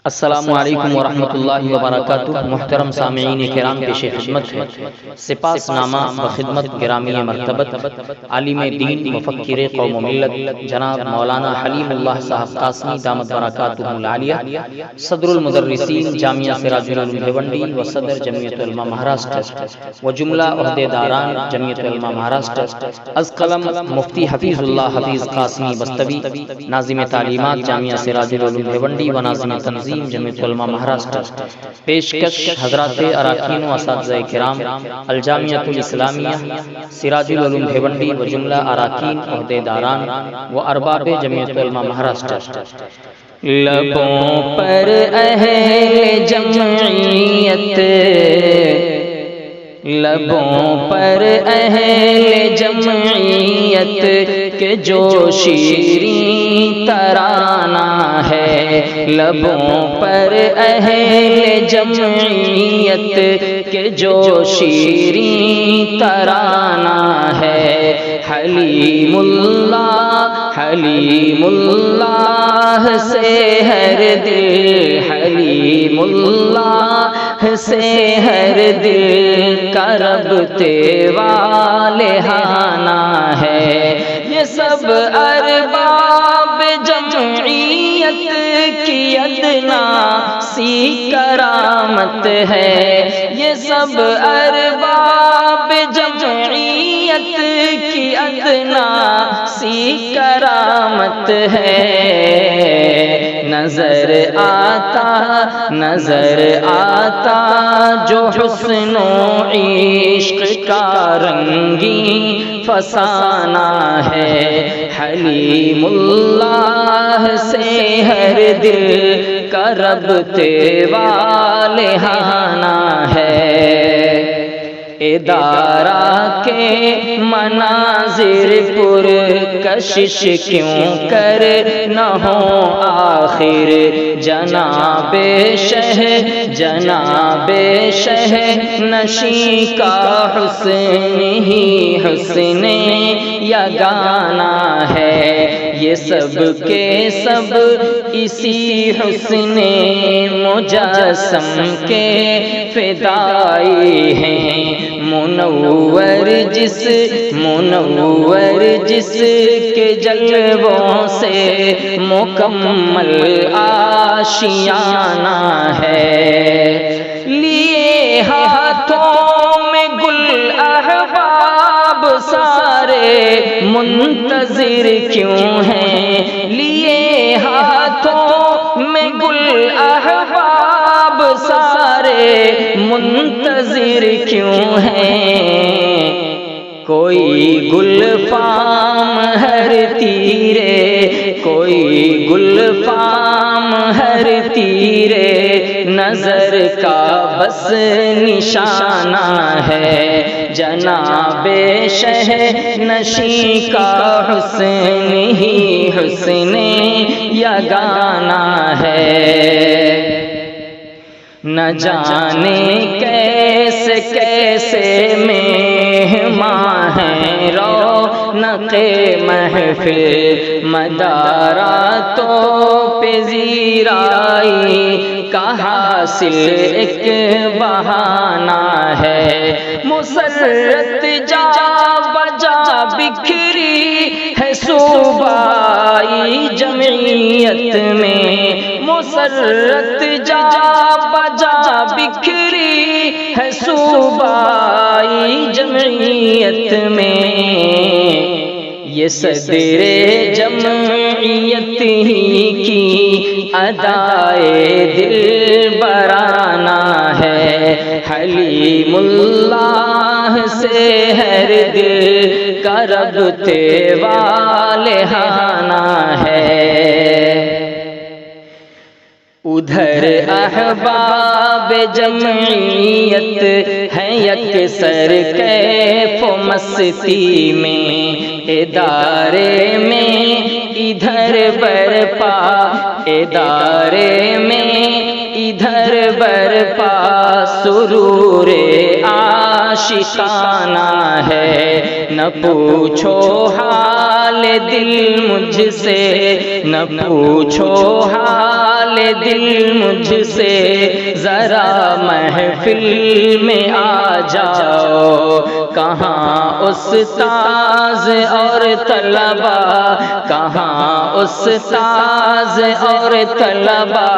السلام علیکم ورحمۃ اللہ وبرکاتہ۔ محترم سامعین کرام، پیش خدمت ہے سپاس نامہ بخدمت گرامی مرتبت عالم دین مفکر قوم و ملت جناب مولانا حلیم اللہ صاحب قاسمی دامت برکاتہ العالیہ، صدر المدرسین جامعہ سراج العلوم بھیونڈی و صدر جمعیت علماء مہاراشٹر و جملہ عہدیداران جمعیت علماء مہاراشٹر، از قلم مفتی حفیظ اللہ حفیظ قاسمی بستوی، ناظم تعلیمات جامعہ سراج العلوم بھیونڈی و ناظم تنظیم جمعیت علماء مہاراشٹر، پیشکش حضرات اراکین و اساتذہ کرام الجامعۃ الاسلامیہ سراج العلوم بھیونڈی و جملہ اراکین عہدیداران و ارباب جمعیت علماء مہاراشٹر۔ لبوں پر اہل جمعیت، لبوں پر اہل جمعیت کے جو شیریں ترانہ ہے، لبوں پر اہل جمعیت کے جو شیریں ترانہ ہے، حلیم اللہ سے ہر دل، حلیم اللہ سے ہر دل کا ربطے والہانہ ہے۔ یہ سب ارباب جمعیت کی ادنا سی کرامت ہے، یہ سب ارباب جمعیت کی ادنا سی کرامت ہے۔ نظر آتا جو حسن و عشق کا رنگین فسانہ ہے، حلیم اللہ سے ہر دل کا ربطے والہانہ ہے۔ ادارہ کے مناظر پر کشش کیوں کر نہ ہو آخر، جناب شہ نشیں کا حسن ہی حسن یگانہ ہے۔ یہ سب کے سب اسی حسن مجسم کے فدائی ہیں، منور جس کے جلووں سے مکمل آشیانہ ہے۔ لیے ہاتھوں میں گل احباب سارے منتظر کیوں ہیں، لیے ہاتھوں میں گل احباب سارے منتظر کیوں ہیں۔ کوئی گل فام ہر تیرے، کوئی گل فام ہر تیرے نظر کا بس نشانہ ہے، جناب شہ نشیں کا حسن ہی حسن یگانہ ہے۔ نہ جانے کیسے کیسے مہمان ہیں رونق محفل، مداراتوں پہ زیرائی کا حاصل ایک بہانہ ہے۔ مسرت جا بجا بکھری ہے صوبائی جمعیت میں، مسرت جا بجا بکھری ہے صوبائی جمعیت میں۔ یہ صدر جمعیت ہی کی ادائے دل برانہ ہے، حلیم اللہ سے ہر دل کا ربطے والہانہ ہے۔ ادھر احباب جمعیت ہے یکسر کیف و مستی میں، ادارے میں ادھر برپا، ادارے میں ادھر برپا سرور عاشقانہ ہے۔ نہ پوچھو حال دل مجھ سے، نہ پوچھو حال والے دل مجھ سے ذرا محفل میں آ جاؤ، کہاں استاذ اور طلبا، کہاں استاذ اور طلبا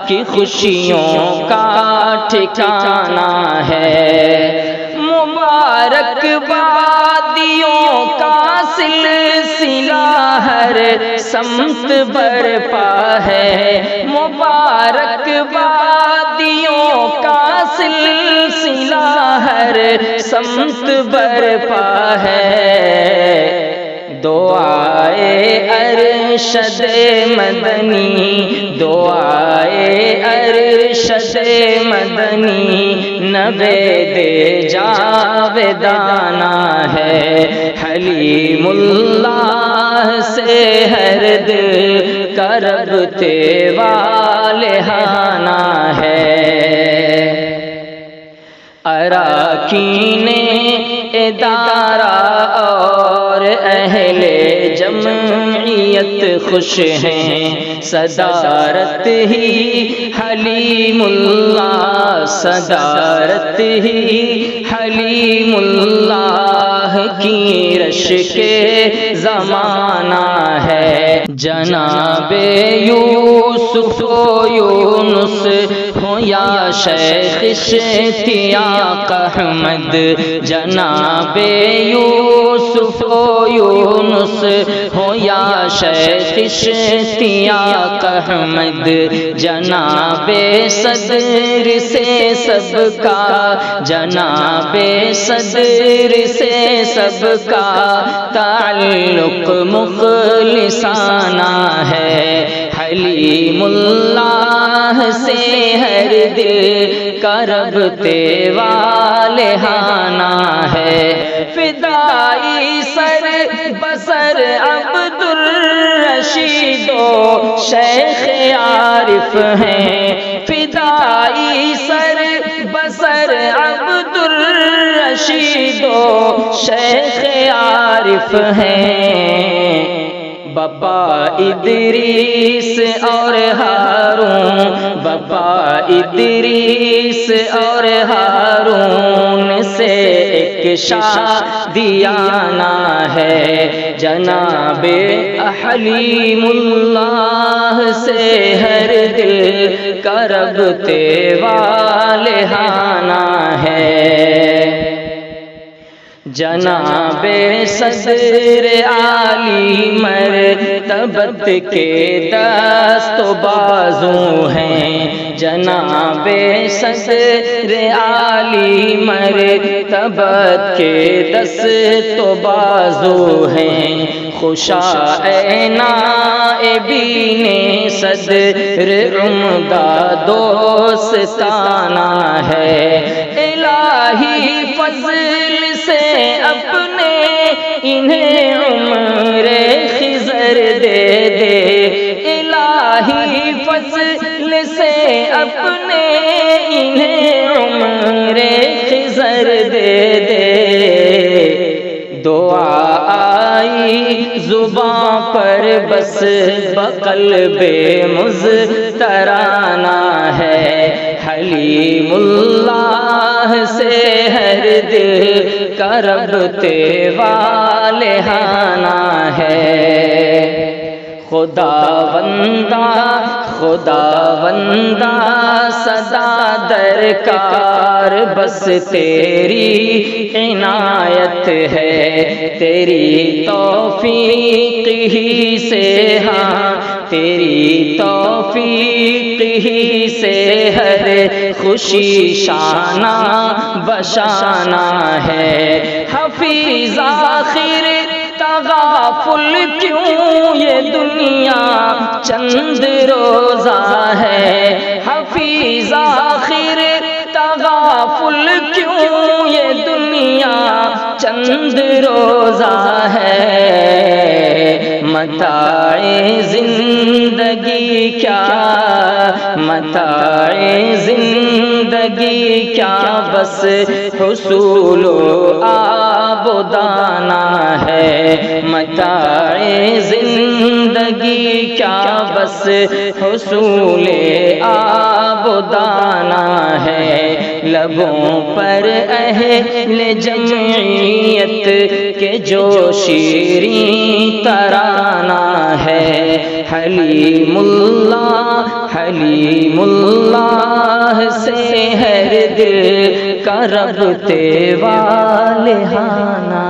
کی خوشیوں کا ٹھکانہ ہے۔ مبارک بادیوں کا سلسلہ ہر سمت برپا ہے، مبارک بادیوں کا سلسلہ ہر سمت برپا ہے۔ دعائے ارشد مدنی، دعائے ارشد مدنی نوید جاویدانہ ہے۔ حلیم اللہ سے ہر دل کا ربطِ والہانہ ہے۔ اراکین ادارہ اور اہل جمعیت خوش ہیں، صدارت ہی حلیم اللہ، صدارت ہی حلیم اللہ کی رش کے زمانہ ہے۔ جناب یوسف و یونس ہو یا شیخ اشتیاق احمد، جناب یوسف و یونس ہو یا شیخ اشتیاق احمد، جناب صدر سے سب کا، جناب صدر سے سب کا تعلق مخلصانہ ہے۔ حلیم اللہ سے ہر دل کا ربطِ والہانہ ہے۔ فدائی سر بسر عبد الرشید و شیخ عارف ہیں، فدائی سر بسر عبد الرشید و شیخ عارف ہیں۔ بابا ادریس اور ہارون، بابا ادریس اور ہارون سے ایک شادیانہ ہے۔ جناب حلیم اللہ سے ہر دل کا ربطِ والہانہ ہے۔ جناب صدر عالی مرتبت کے دست و بازو ہیں، جناب صدر عالی مرتبت کے دست و بازو ہیں۔ خوشا نائبین صدر عمدہ دوستانہ ہے۔ الہی فضل سے اپنے انہیں عمر خضر دے دے، الہی فضل سے اپنے انہیں عمر خضر دے دے۔ دعا آئی زباں پر بس بقلب مضطرانہ ہے۔ حلیم اللہ سے ہر دل کا ربطِ والہانہ ہے۔ خداوندہ خداوندہ سدا درکار بس تیری عنایت ہے، تیری توفیق ہی سے، ہاں تیری توفیق ہی سے ہر خوشی شانہ بشانہ ہے۔ حفیظ آخر تغافل کیوں یہ دنیا چند روزہ ہے، حفیظ آخر تغافل کیوں یہ دنیا چند روزہ ہے۔ متاع زندگی کیا، متاع زندگی کیا، بس حصول و آبودانہ ہے، متاع زندگی کیا بس حصول آبودانہ ہے، لبوں پر اہل جمعیت کے جو شیریں ترانہ ہے، حلیم اللہ سے ہر دل کا ربط والہانہ